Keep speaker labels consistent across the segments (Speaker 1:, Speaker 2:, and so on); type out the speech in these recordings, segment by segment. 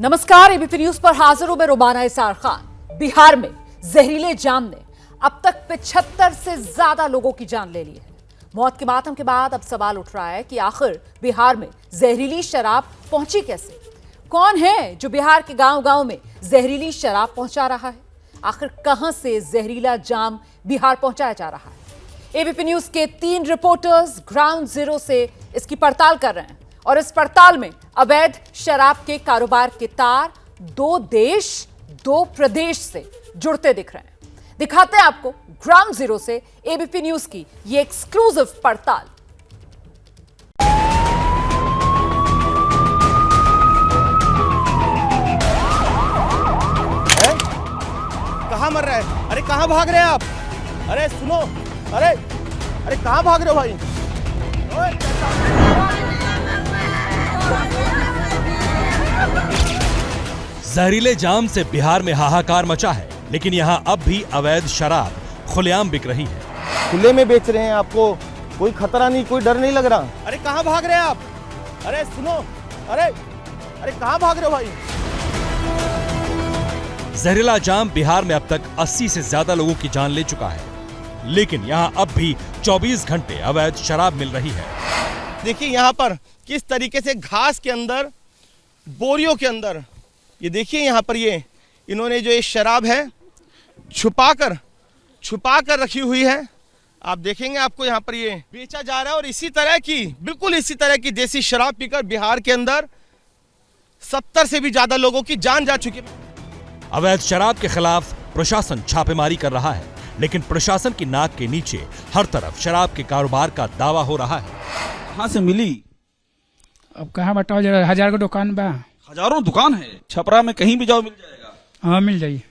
Speaker 1: नमस्कार, ABP news पर हाजिर हूं मैं रुमाना इसार खान। बिहार में जहरीले जाम ने अब तक 75 से ज्यादा लोगों की जान ले ली है। मौत के मातम के बाद अब सवाल उठ रहा है कि आखिर बिहार में जहरीली शराब पहुंची कैसे? कौन है जो बिहार के गांव-गांव में जहरीली शराब पहुंचा रहा है? आखिर कहां से जहरीला जाम बिहार पहुंचाया जा रहा है? एबीपी न्यूज के 3 रिपोर्टर्स ग्राउंड जीरो से इसकी पड़ताल कर रहे हैं और इस पड़ताल में अवैध शराब के कारोबार के तार 2 देश 2 प्रदेश से जुड़ते दिख रहे हैं। दिखाते हैं आपको ग्राउंड जीरो से एबीपी न्यूज की ये एक्सक्लूसिव पड़ताल।
Speaker 2: कहां मर रहा है? अरे कहां भाग रहे हैं आप? अरे सुनो, अरे कहां भाग रहे हो भाई?
Speaker 3: जहरीले जाम से बिहार में हाहाकार मचा है, लेकिन यहाँ अब भी अवैध शराब खुलेआम बिक रही है।
Speaker 2: खुले में बेच रहे हैं, आपको कोई खतरा नहीं, कोई डर नहीं लग रहा? अरे कहां भाग रहे हैं आप? अरे सुनो, अरे कहां भाग रहे हो भाई?
Speaker 3: जहरीला जाम बिहार में अब तक 80 से ज्यादा लोगों की जान ले चुका है, लेकिन यहाँ अब भी 24 घंटे अवैध शराब मिल रही है।
Speaker 2: देखिए यहाँ पर किस तरीके से घास के अंदर, बोरियों के अंदर, ये देखिए यहाँ पर ये इन्होंने जो ये शराब है छुपा कर रखी हुई है। आप देखेंगे आपको यहाँ पर ये बेचा जा रहा है और बिल्कुल इसी तरह की देसी शराब पीकर बिहार के अंदर 70 से भी ज्यादा लोगों की जान जा चुकी है।
Speaker 3: अवैध शराब के खिलाफ प्रशासन छापेमारी कर रहा है, लेकिन प्रशासन की नाक के नीचे हर तरफ शराब के कारोबार का दावा हो रहा है।
Speaker 4: कहाँ से मिली?
Speaker 5: अब कहाँ बताओ जरा, 1000 का दुकान बा।
Speaker 4: हजारों दुकान है छपरा में, कहीं भी जाओ मिल जाएगा।
Speaker 5: हाँ मिल जाइए।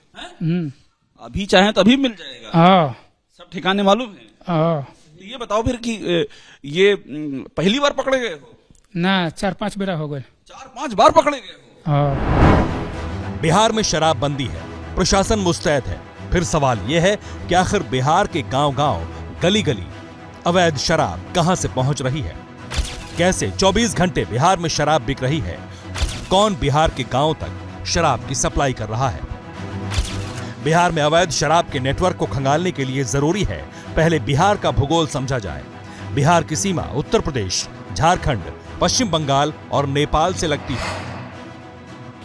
Speaker 4: अभी चाहे तभी मिल जाएगा।
Speaker 5: हाँ
Speaker 4: सब ठिकाने मालूम है।
Speaker 5: हाँ
Speaker 4: ये बताओ फिर कि ये पहली बार पकड़े गए हो?
Speaker 5: ना 4-5 बेरा हो गए।
Speaker 4: 4-5 बार पकड़े गए हो?
Speaker 5: हाँ।
Speaker 3: बिहार में शराब बंदी है, प्रशासन मुस्तैद है। फिर सवाल यह है कि आखिर बिहार के गांव-गांव, गली-गली अवैध शराब कहां से पहुंच रही है? कैसे 24 घंटे बिहार में शराब बिक रही है? कौन बिहार के गांव तक शराब की सप्लाई कर रहा है? बिहार में अवैध शराब के नेटवर्क को खंगालने के लिए जरूरी है पहले बिहार का भूगोल समझा जाए। बिहार की सीमा उत्तर प्रदेश, झारखंड, पश्चिम बंगाल और नेपाल से लगती है।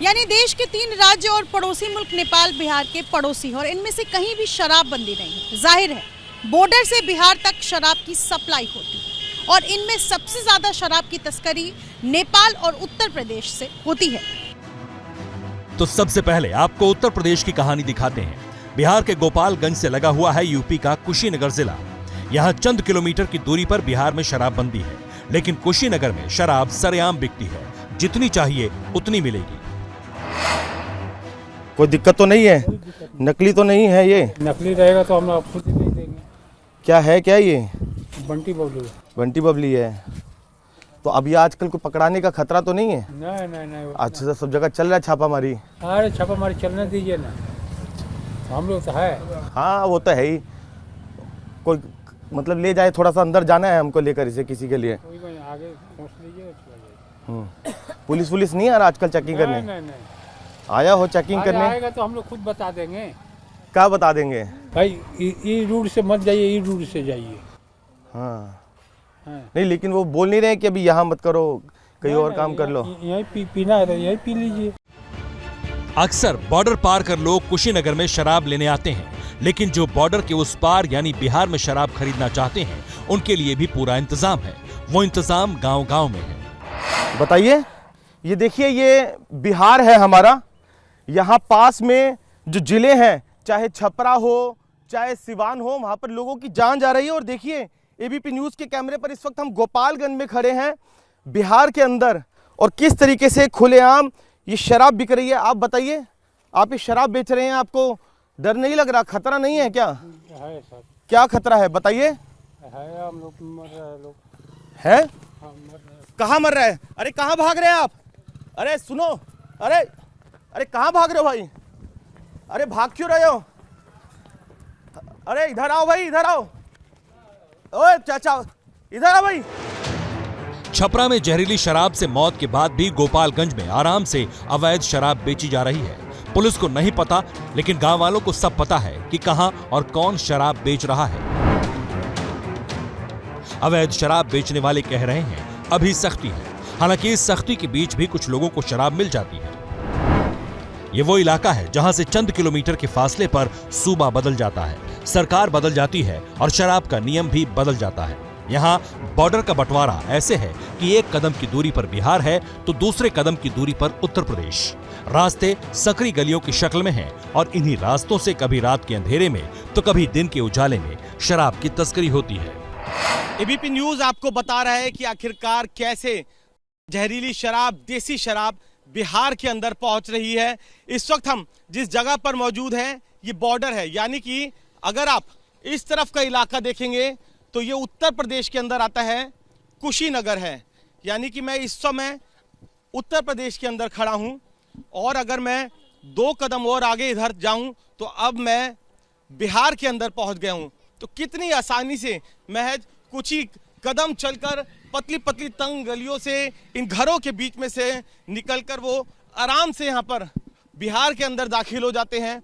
Speaker 6: यानी देश के 3 राज्य और पड़ोसी मुल्क नेपाल बिहार के पड़ोसी हैं और इनमें से कहीं भी शराब बंदी नहीं है। जाहिर है बॉर्डर से बिहार तक शराब की सप्लाई होती है और इनमें सबसे ज्यादा शराब की तस्करी नेपाल और उत्तर प्रदेश से होती है।
Speaker 3: तो सबसे पहले आपको उत्तर प्रदेश की कहानी दिखाते हैं। बिहार के गोपालगंज से लगा हुआ है यूपी का कुशीनगर जिला। यहाँ चंद किलोमीटर की दूरी पर बिहार में शराब बंदी है, लेकिन कुशीनगर में शराब सरेआम बिकती है। जितनी चाहिए उतनी मिलेगी।
Speaker 2: कोई दिक्कत तो नहीं है? नकली तो नहीं है ये?
Speaker 5: नकली रहेगा तो हम आपको खुद ही नहीं देंगे।
Speaker 2: क्या है, क्या ये?
Speaker 5: बंटी बबलू।
Speaker 2: बंटी बबली है। तो अभी आजकल को पकड़ाने का खतरा तो नहीं है?
Speaker 5: नहीं।
Speaker 2: अच्छा, सब जगह चल रहा है छापामारी?
Speaker 5: अरे छापामारी चलने दीजिए ना, हम लोग तो है।
Speaker 2: हाँ वो तो है ही। कोई मतलब ले जाए, थोड़ा सा अंदर जाना है हमको लेकर इसे किसी के लिए।
Speaker 5: आगे पहुँच लीजिए।
Speaker 2: पुलिस नहीं आ रहा आजकल चेकिंग करने?
Speaker 5: नहीं।
Speaker 2: आया हो चेकिंग करने?
Speaker 5: आएगा तो हम लोग खुद बता देंगे।
Speaker 2: क्या बता देंगे
Speaker 5: भाई? ई रूट से मत जाइए, ई रूट से जाइए।
Speaker 2: हाँ नहीं, लेकिन वो बोल नहीं रहे कि अभी यहाँ मत करो, कहीं और काम कर लो।
Speaker 5: यहीं पीना है तो यहीं पी लीजिए।
Speaker 3: अक्सर बॉर्डर पार कर लोग कुशीनगर में शराब लेने आते हैं, लेकिन जो बॉर्डर के उस पार यानी बिहार में शराब खरीदना चाहते हैं, उनके लिए भी पूरा इंतजाम है। वो इंतजाम गांव-गांव में है।
Speaker 2: बताइए, ये देखिए, ये बिहार है हमारा। यहाँ पास में जो जिले हैं, चाहे छपरा हो चाहे सिवान हो, वहाँ पर लोगों की जान जा रही है। और देखिए एबीपी न्यूज़ के कैमरे पर इस वक्त हम गोपालगंज में खड़े हैं, बिहार के अंदर, और किस तरीके से खुलेआम ये शराब बिक रही है। आप बताइए, आप ये शराब बेच रहे हैं, आपको डर नहीं लग रहा? खतरा नहीं है क्या?
Speaker 5: है सर।
Speaker 2: क्या खतरा है बताइए?
Speaker 5: है, हम लोग मर रहे हैं। लोग
Speaker 2: है? कहाँ मर रहा है? अरे कहाँ भाग रहे हैं आप? अरे सुनो, अरे कहाँ भाग रहे हो भाई? अरे भाग क्यों रहे हो? अरे इधर आओ भाई, इधर आओ। ओए चाचा, इधर आओ भाई।
Speaker 3: छपरा में जहरीली शराब से मौत के बाद भी गोपालगंज में आराम से अवैध शराब बेची जा रही है। पुलिस को नहीं पता, लेकिन गांव वालों को सब पता है कि कहां और कौन शराब बेच रहा है। अवैध शराब बेचने वाले कह रहे हैं अभी सख्ती है, हालांकि इस सख्ती के बीच भी कुछ लोगों को शराब मिल जाती है। ये वो इलाका है जहां से चंद किलोमीटर के फासले पर सूबा बदल जाता है, सरकार बदल जाती है और शराब का नियम भी बदल जाता है। यहाँ बॉर्डर का बंटवारा ऐसे है कि एक कदम की दूरी पर बिहार है तो दूसरे कदम की दूरी पर उत्तर प्रदेश। रास्ते सकरी गलियों की शक्ल में हैं और इन्हीं रास्तों से कभी रात के अंधेरे में तो कभी दिन के उजाले में शराब की तस्करी होती है।
Speaker 2: एबीपी न्यूज आपको बता रहा है कि आखिरकार कैसे जहरीली शराब, देसी शराब बिहार के अंदर पहुंच रही है। इस वक्त हम जिस जगह पर मौजूद हैं ये बॉर्डर है, यानी कि अगर आप इस तरफ का इलाका देखेंगे तो ये उत्तर प्रदेश के अंदर आता है, कुशीनगर है। यानी कि मैं इस समय उत्तर प्रदेश के अंदर खड़ा हूं और अगर मैं 2 कदम और आगे इधर जाऊं तो अब मैं बिहार के अंदर पहुंच गया हूं। तो कितनी आसानी से महज कुछ ही कदम चलकर पतली पतली तंग गलियों से इन घरों के बीच में से निकलकर वो आराम से यहाँ पर बिहार के अंदर दाखिल हो जाते हैं।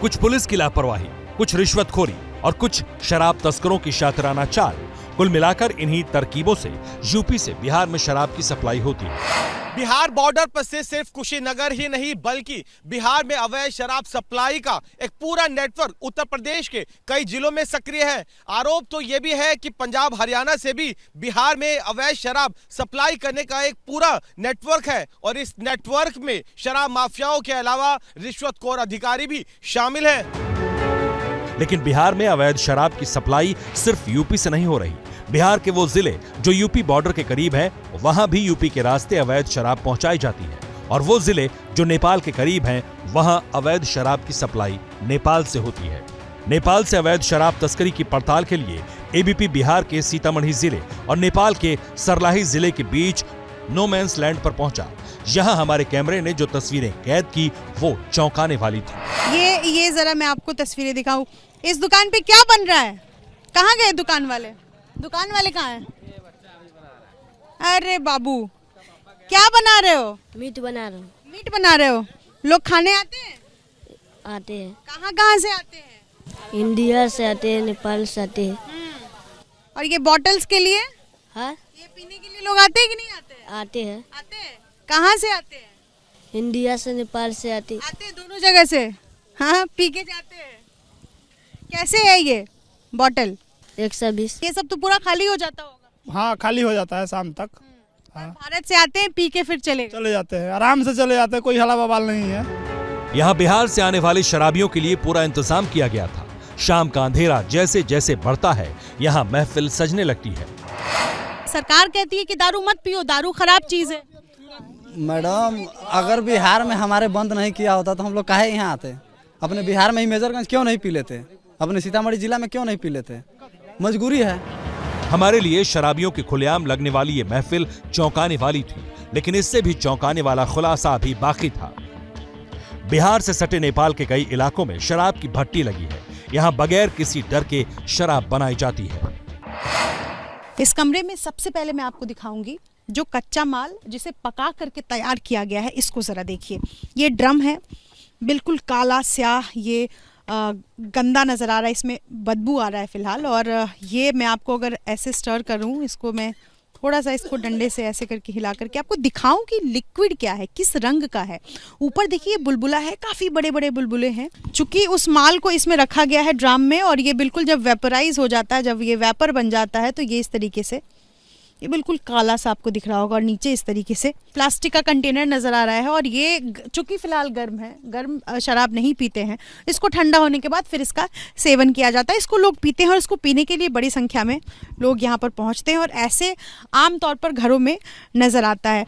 Speaker 3: कुछ पुलिस की लापरवाही, कुछ रिश्वतखोरी और कुछ शराब तस्करों की शातिराना चाल, कुल मिलाकर इन्हीं तरकीबों से यूपी से बिहार में शराब की सप्लाई होती है।
Speaker 2: बिहार बॉर्डर पर से सिर्फ कुशीनगर ही नहीं बल्कि बिहार में अवैध शराब सप्लाई का एक पूरा नेटवर्क उत्तर प्रदेश के कई जिलों में सक्रिय है। आरोप तो ये भी है कि पंजाब हरियाणा से भी बिहार में अवैध शराब सप्लाई करने का एक पूरा नेटवर्क है और इस नेटवर्क में शराब माफियाओं के अलावा रिश्वतखोर अधिकारी भी शामिल है।
Speaker 3: लेकिन बिहार में अवैध शराब की सप्लाई सिर्फ यूपी से नहीं हो रही। बिहार के वो जिले जो यूपी बॉर्डर के करीब हैं, वहां भी यूपी के रास्ते अवैध शराब पहुंचाई जाती है और वो जिले जो नेपाल के करीब हैं, वहां अवैध शराब की सप्लाई नेपाल से होती है। नेपाल से अवैध शराब तस्करी की पड़ताल के लिए एबीपी बिहार के सीतामढ़ी जिले और नेपाल के सरलाही जिले के बीच नो मैंस लैंड पर पहुंचा। यहाँ हमारे कैमरे ने जो तस्वीरें कैद की वो चौंकाने वाली थी।
Speaker 6: ये जरा मैं आपको तस्वीरें दिखाऊं। इस दुकान पे क्या बन रहा है? कहाँ गए दुकान वाले? दुकान वाले कहाँ हैं? अरे बाबू, क्या बना रहे हो?
Speaker 7: मीट बना रहा हूँ।
Speaker 6: मीट बना रहे हो? लोग खाने आते हैं?
Speaker 7: आते हैं।
Speaker 6: कहाँ कहाँ से आते हैं?
Speaker 7: इंडिया से आते हैं, नेपाल से आते हैं।
Speaker 6: और ये बॉटल्स के लिए,
Speaker 7: हाँ,
Speaker 6: ये पीने के लिए लोग आते हैं कि नहीं आते हैं?
Speaker 7: आते हैं।
Speaker 6: आते हैं। कहाँ से आते हैं?
Speaker 7: इंडिया से, नेपाल से आते हैं।
Speaker 6: आते हैं दोनों जगह से। हाँ, पी के जाते हैं। कैसे है ये बॉटल?
Speaker 7: 120।
Speaker 6: ये सब तो पूरा खाली हो जाता होगा।
Speaker 5: हाँ, खाली हो जाता है शाम तक। हाँ।
Speaker 6: भारत से आते हैं, पी के फिर चले
Speaker 5: जाते हैं, आराम से चले जाते हैं, कोई हला बवाल नहीं है।
Speaker 3: यहाँ बिहार से आने वाले शराबियों के लिए पूरा इंतजाम किया गया था। शाम का अंधेरा जैसे जैसे बढ़ता है, यहाँ महफिल सजने लगती है।
Speaker 6: सरकार कहती है कि दारू मत पियो, दारू खराब चीज है।
Speaker 8: मैडम, अगर बिहार में हमारे बंद नहीं किया होता तो हम लोग काहे यहाँ आते? अपने बिहार में ही मेजरगंज क्यों नहीं पी लेते? अपने सीतामढ़ी जिला में क्यों नहीं पी लेते? मजबूरी है।
Speaker 3: हमारे लिए शराबियों की खुलेआम लगने वाली ये महफिल चौंकाने वाली थी, लेकिन इससे भी चौंकाने वाला खुलासा अभी बाकी था। बिहार से सटे नेपाल के कई इलाकों में शराब की भट्टी लगी है। यहाँ बगैर किसी डर के शराब बनाई जाती है।
Speaker 6: इस कमरे में सबसे पहले मैं आपको दिखाऊंगी जो कच्चा माल जिसे पका करके तैयार किया गया है। इसको जरा देखिए, ये ड्रम है, बिल्कुल काला स्याह, ये गंदा नज़र आ रहा है, इसमें बदबू आ रहा है फिलहाल। और ये मैं आपको अगर ऐसे स्टर करूं, इसको मैं थोड़ा सा इसको डंडे से ऐसे करके हिला करके आपको दिखाऊं कि लिक्विड क्या है, किस रंग का है। ऊपर देखिए बुलबुला है, काफ़ी बड़े बड़े बुलबुले हैं। चूंकि उस माल को इसमें रखा गया है ड्रम में और ये बिल्कुल जब वेपराइज हो जाता है, जब ये वेपर बन जाता है तो ये इस तरीके से, ये बिल्कुल काला सा आपको दिख रहा होगा। और नीचे इस तरीके से प्लास्टिक का कंटेनर नज़र आ रहा है। और ये चूँकि फ़िलहाल गर्म है, गर्म शराब नहीं पीते हैं, इसको ठंडा होने के बाद फिर इसका सेवन किया जाता है। इसको लोग पीते हैं और इसको पीने के लिए बड़ी संख्या में लोग यहाँ पर पहुँचते हैं और ऐसे आमतौर पर घरों में नज़र आता है।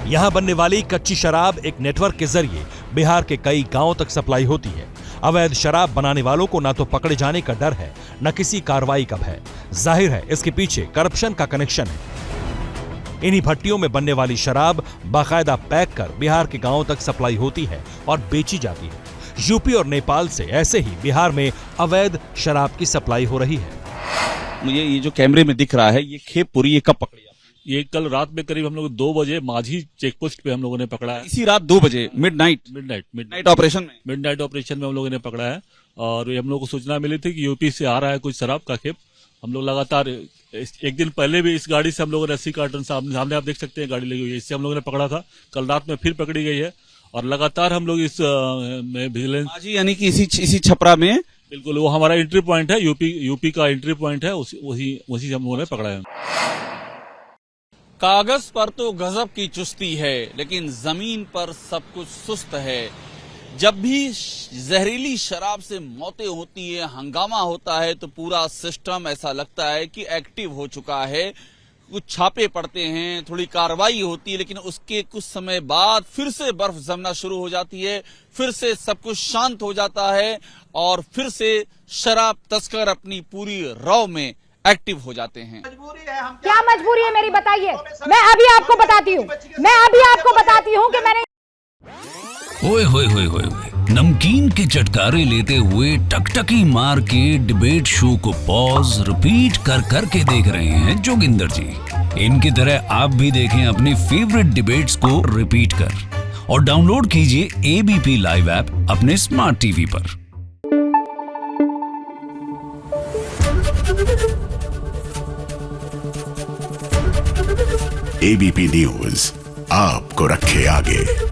Speaker 3: यहाँ बनने वाली कच्ची शराब एक नेटवर्क के जरिए बिहार के कई गांवों तक सप्लाई होती है। अवैध शराब बनाने वालों को न तो पकड़े जाने का डर है, न किसी कार्रवाई का भय। जाहिर है इसके पीछे करप्शन का कनेक्शन है। इन्हीं भट्टियों में बनने वाली शराब बाकायदा पैक कर बिहार के गांवों तक सप्लाई होती है और बेची जाती है। यूपी और नेपाल से ऐसे ही बिहार में अवैध शराब की सप्लाई हो रही है।
Speaker 4: मुझे ये जो कैमरे में दिख रहा है ये खेपपुरी, ये कब पकड़ी आप?
Speaker 9: ये कल रात में करीब हम लोग 2 बजे माझी चेक पोस्ट पे हम लोगों ने पकड़ा है।
Speaker 4: इसी रात 2 बजे मिडनाइट ऑपरेशन में
Speaker 9: मिडनाइट ऑपरेशन में हम लोगों ने पकड़ा है। और हम लोग को सूचना मिली थी कि यूपी से आ रहा है कुछ शराब का खेप। हम लोग लगातार एक दिन पहले भी इस गाड़ी से हम लोगों ने 80 कार्टन सामने आप देख सकते हैं गाड़ी लगी हुई है, इससे हम लोगों ने पकड़ा था। कल रात में फिर पकड़ी गई है और लगातार हम लोग इस विजिलेंस
Speaker 4: माझी यानी कि इसी छपरा में
Speaker 9: बिल्कुल वो हमारा एंट्री पॉइंट है, यूपी का एंट्री पॉइंट है, उसी हम लोगों ने पकड़ा है।
Speaker 4: कागज पर तो गजब की चुस्ती है, लेकिन जमीन पर सब कुछ सुस्त है। जब भी जहरीली शराब से मौतें होती है, हंगामा होता है, तो पूरा सिस्टम ऐसा लगता है कि एक्टिव हो चुका है। कुछ छापे पड़ते हैं, थोड़ी कार्रवाई होती है, लेकिन उसके कुछ समय बाद फिर से बर्फ जमना शुरू हो जाती है, फिर से सब कुछ शांत हो जाता है और फिर से शराब तस्कर अपनी पूरी रौ में एक्टिव हो जाते हैं।
Speaker 10: क्या मजबूरी है मेरी बताइए? मैं अभी आपको बताती हूँ कि मैंने
Speaker 11: ओए होए होए होए नमकीन के चटकारे लेते हुए टकटकी मार के डिबेट शो को पॉज रिपीट कर करके देख रहे हैं जोगिंदर जी। इनकी तरह आप भी देखें अपनी फेवरेट डिबेट्स को रिपीट कर और डाउनलोड कीजिए एबीपी लाइव ऐप अपने स्मार्ट टीवी पर।
Speaker 12: एबीपी न्यूज आपको रखे आगे।